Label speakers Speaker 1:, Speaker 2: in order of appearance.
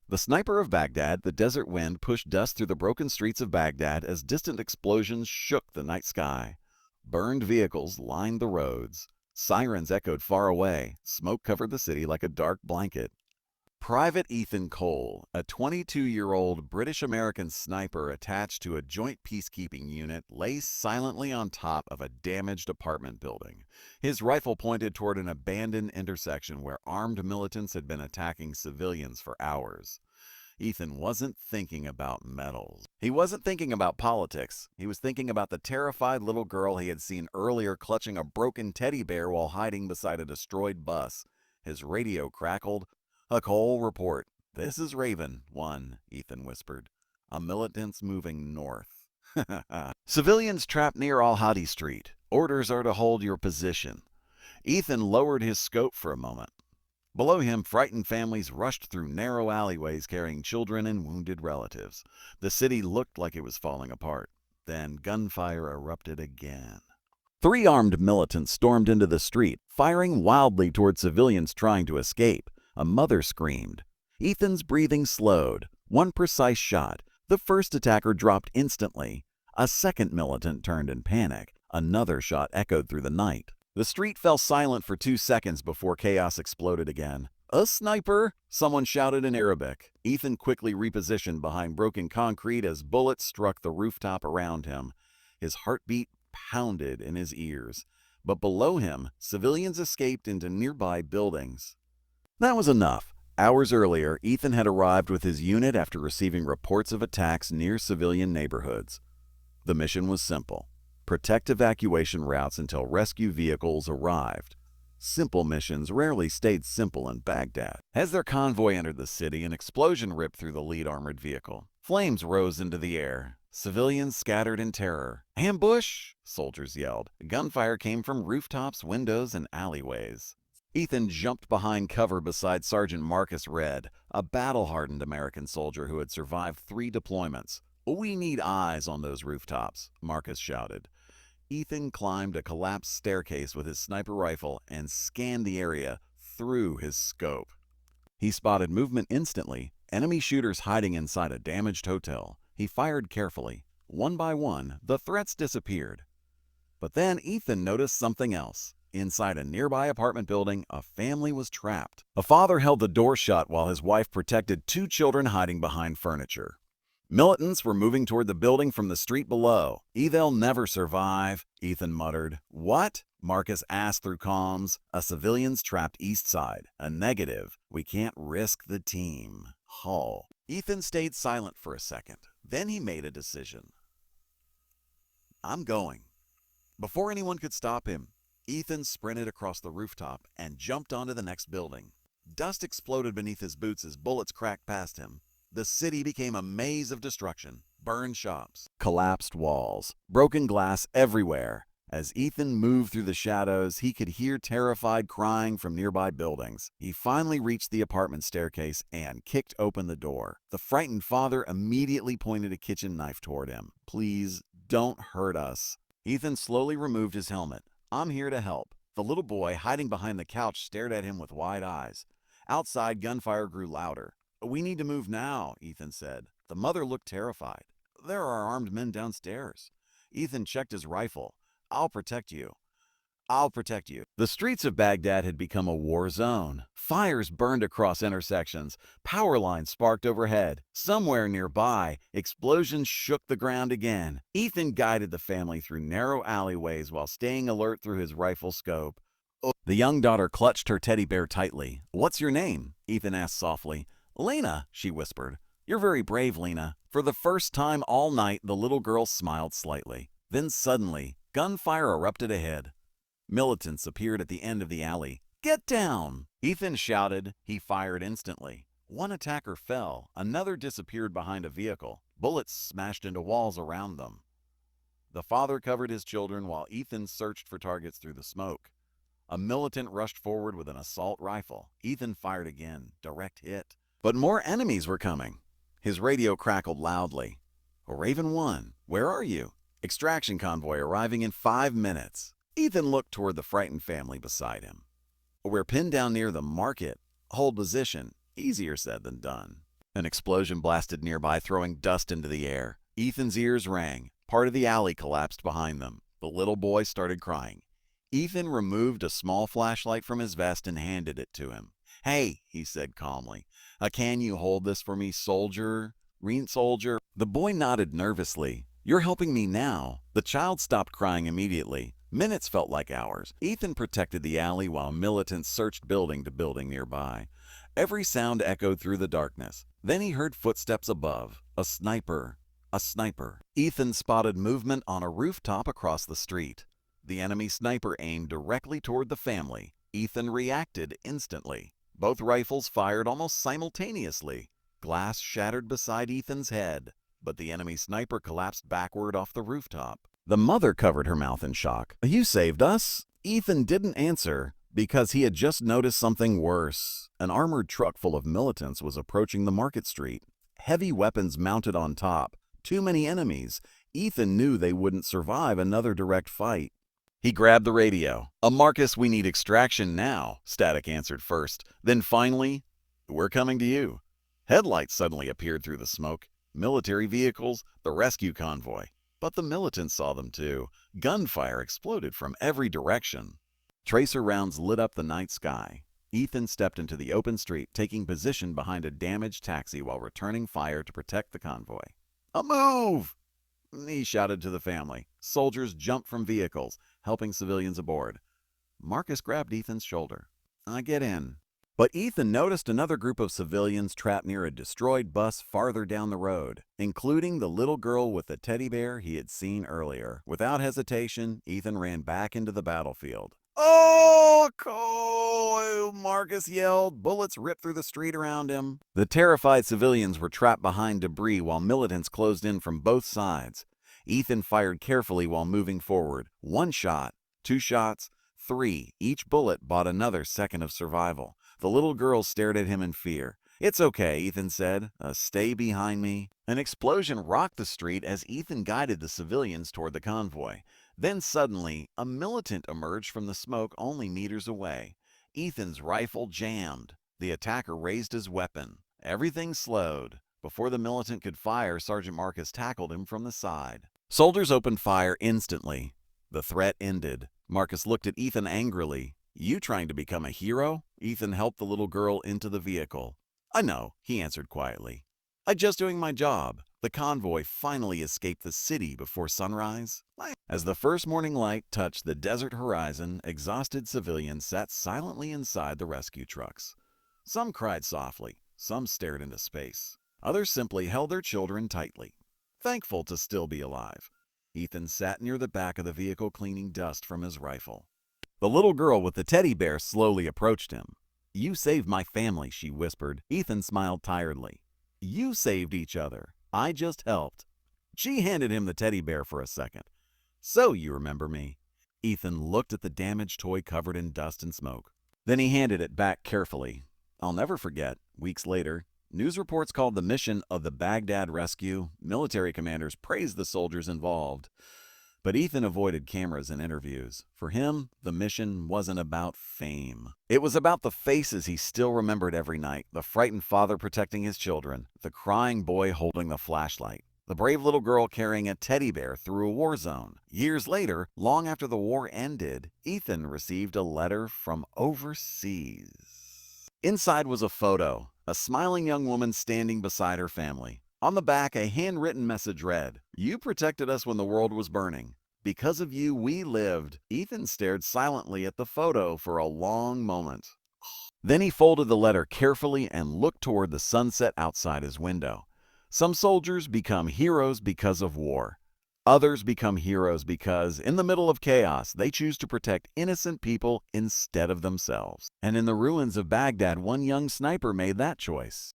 Speaker 1: The sniper of Baghdad, the desert wind pushed dust through the broken streets of Baghdad as distant explosions shook the night sky. Burned vehicles lined the roads. Sirens echoed far away. Smoke covered the city like a dark blanket. Private Ethan Cole, a 22-year-old British-American sniper attached to a joint peacekeeping unit, lay silently on top of a damaged apartment building. His rifle pointed toward an abandoned intersection where armed militants had been attacking civilians for hours. Ethan wasn't thinking about medals. He wasn't thinking about politics. He was thinking about the terrified little girl he had seen earlier clutching a broken teddy bear while hiding beside a destroyed bus. His radio crackled. "A Cole report. This is Raven 1, Ethan whispered. A militant's moving north. Civilians trapped near Al-Hadi Street. Orders are to hold your position." Ethan lowered his scope for a moment. Below him, frightened families rushed through narrow alleyways carrying children and wounded relatives. The city looked like it was falling apart. Then gunfire erupted again. 3 armed militants stormed into the street, firing wildly toward civilians trying to escape. A mother screamed. Ethan's breathing slowed. One precise shot. The first attacker dropped instantly. A second militant turned in panic. Another shot echoed through the night. The street fell silent for 2 seconds before chaos exploded again. "A sniper!" someone shouted in Arabic. Ethan quickly repositioned behind broken concrete as bullets struck the rooftop around him. His heartbeat pounded in his ears. But below him, civilians escaped into nearby buildings. That was enough. Hours earlier, Ethan had arrived with his unit after receiving reports of attacks near civilian neighborhoods. The mission was simple. Protect evacuation routes until rescue vehicles arrived. Simple missions rarely stayed simple in Baghdad. As their convoy entered the city, an explosion ripped through the lead armored vehicle. Flames rose into the air. Civilians scattered in terror. "Ambush!" soldiers yelled. Gunfire came from rooftops, windows, and alleyways. Ethan jumped behind cover beside Sergeant Marcus Red, a battle-hardened American soldier who had survived 3 deployments. "We need eyes on those rooftops," Marcus shouted. Ethan climbed a collapsed staircase with his sniper rifle and scanned the area through his scope. He spotted movement instantly, enemy shooters hiding inside a damaged hotel. He fired carefully. One by one, the threats disappeared. But then Ethan noticed something else. Inside a nearby apartment building, a family was trapped. A father held the door shut while his wife protected 2 children hiding behind furniture. Militants were moving toward the building from the street below. "They'll never survive," Ethan muttered. "What?" Marcus asked through comms. "A civilian's trapped east side. A negative. We can't risk the team." Hull. Ethan stayed silent for a second. Then he made a decision. "I'm going." Before anyone could stop him, Ethan sprinted across the rooftop and jumped onto the next building. Dust exploded beneath his boots as bullets cracked past him. The city became a maze of destruction. Burned shops, collapsed walls, broken glass everywhere. As Ethan moved through the shadows, he could hear terrified crying from nearby buildings. He finally reached the apartment staircase and kicked open the door. The frightened father immediately pointed a kitchen knife toward him. "Please, don't hurt us." Ethan slowly removed his helmet. "I'm here to help." The little boy, hiding behind the couch, stared at him with wide eyes. Outside, gunfire grew louder. "We need to move now," Ethan said. The mother looked terrified. "There are armed men downstairs." Ethan checked his rifle. "I'll protect you. I'll protect you." The streets of Baghdad had become a war zone. Fires burned across intersections. Power lines sparked overhead. Somewhere nearby, explosions shook the ground again. Ethan guided the family through narrow alleyways while staying alert through his rifle scope. The young daughter clutched her teddy bear tightly. "What's your name?" Ethan asked softly. "Lena," she whispered. "You're very brave, Lena." For the first time all night, the little girl smiled slightly. Then suddenly, gunfire erupted ahead. Militants appeared at the end of the alley. "Get down!" Ethan shouted. He fired instantly. One attacker fell. Another disappeared behind a vehicle. Bullets smashed into walls around them. The father covered his children while Ethan searched for targets through the smoke. A militant rushed forward with an assault rifle. Ethan fired again. Direct hit. But more enemies were coming. His radio crackled loudly. "Raven 1, where are you? Extraction convoy arriving in 5 minutes." Ethan looked toward the frightened family beside him. "We're pinned down near the market. Hold position." Easier said than done. An explosion blasted nearby, throwing dust into the air. Ethan's ears rang. Part of the alley collapsed behind them. The little boy started crying. Ethan removed a small flashlight from his vest and handed it to him. "Hey," he said calmly, "can you hold this for me, soldier? Soldier?" The boy nodded nervously. "You're helping me now." The child stopped crying immediately. Minutes felt like hours. Ethan protected the alley while militants searched building to building nearby. Every sound echoed through the darkness. Then he heard footsteps above. A sniper. A sniper. Ethan spotted movement on a rooftop across the street. The enemy sniper aimed directly toward the family. Ethan reacted instantly. Both rifles fired almost simultaneously. Glass shattered beside Ethan's head, but the enemy sniper collapsed backward off the rooftop. The mother covered her mouth in shock. "You saved us?" Ethan didn't answer because he had just noticed something worse. An armored truck full of militants was approaching the market street. Heavy weapons mounted on top. Too many enemies. Ethan knew they wouldn't survive another direct fight. He grabbed the radio. "Marcus, we need extraction now," Static answered first. Then finally, "We're coming to you." Headlights suddenly appeared through the smoke. Military vehicles, the rescue convoy. But the militants saw them too. Gunfire exploded from every direction. Tracer rounds lit up the night sky. Ethan stepped into the open street, taking position behind a damaged taxi while returning fire to protect the convoy. "A move!" he shouted to the family. Soldiers jumped from vehicles, helping civilians aboard. Marcus grabbed Ethan's shoulder. "I get in." But Ethan noticed another group of civilians trapped near a destroyed bus farther down the road, including the little girl with the teddy bear he had seen earlier. Without hesitation, Ethan ran back into the battlefield. "Oh, Cole!" Marcus yelled. Bullets ripped through the street around him. The terrified civilians were trapped behind debris while militants closed in from both sides. Ethan fired carefully while moving forward. 1 shot, 2 shots, 3. Each bullet bought another second of survival. The little girl stared at him in fear. "It's okay," Ethan said. "Stay behind me." An explosion rocked the street as Ethan guided the civilians toward the convoy. Then suddenly, a militant emerged from the smoke only meters away. Ethan's rifle jammed. The attacker raised his weapon. Everything slowed. Before the militant could fire, Sergeant Marcus tackled him from the side. Soldiers opened fire instantly. The threat ended. Marcus looked at Ethan angrily. "You trying to become a hero?" Ethan helped the little girl into the vehicle. "I know," he answered quietly. "I'm just doing my job." The convoy finally escaped the city before sunrise. As the first morning light touched the desert horizon, exhausted civilians sat silently inside the rescue trucks. Some cried softly, some stared into space. Others simply held their children tightly, thankful to still be alive. Ethan sat near the back of the vehicle cleaning dust from his rifle. The little girl with the teddy bear slowly approached him. "You saved my family," she whispered. Ethan smiled tiredly. "You saved each other. I just helped." She handed him the teddy bear for a second. "So you remember me." Ethan looked at the damaged toy covered in dust and smoke. Then he handed it back carefully. "I'll never forget." Weeks later, news reports called the mission of the Baghdad rescue. Military commanders praised the soldiers involved. But Ethan avoided cameras and interviews. For him, the mission wasn't about fame. It was about the faces he still remembered every night. The frightened father protecting his children. The crying boy holding the flashlight. The brave little girl carrying a teddy bear through a war zone. Years later, long after the war ended, Ethan received a letter from overseas. Inside was a photo. A smiling young woman standing beside her family. On the back, a handwritten message read, "You protected us when the world was burning. Because of you, we lived." Ethan stared silently at the photo for a long moment. Then he folded the letter carefully and looked toward the sunset outside his window. Some soldiers become heroes because of war. Others become heroes because, in the middle of chaos, they choose to protect innocent people instead of themselves. And in the ruins of Baghdad, one young sniper made that choice.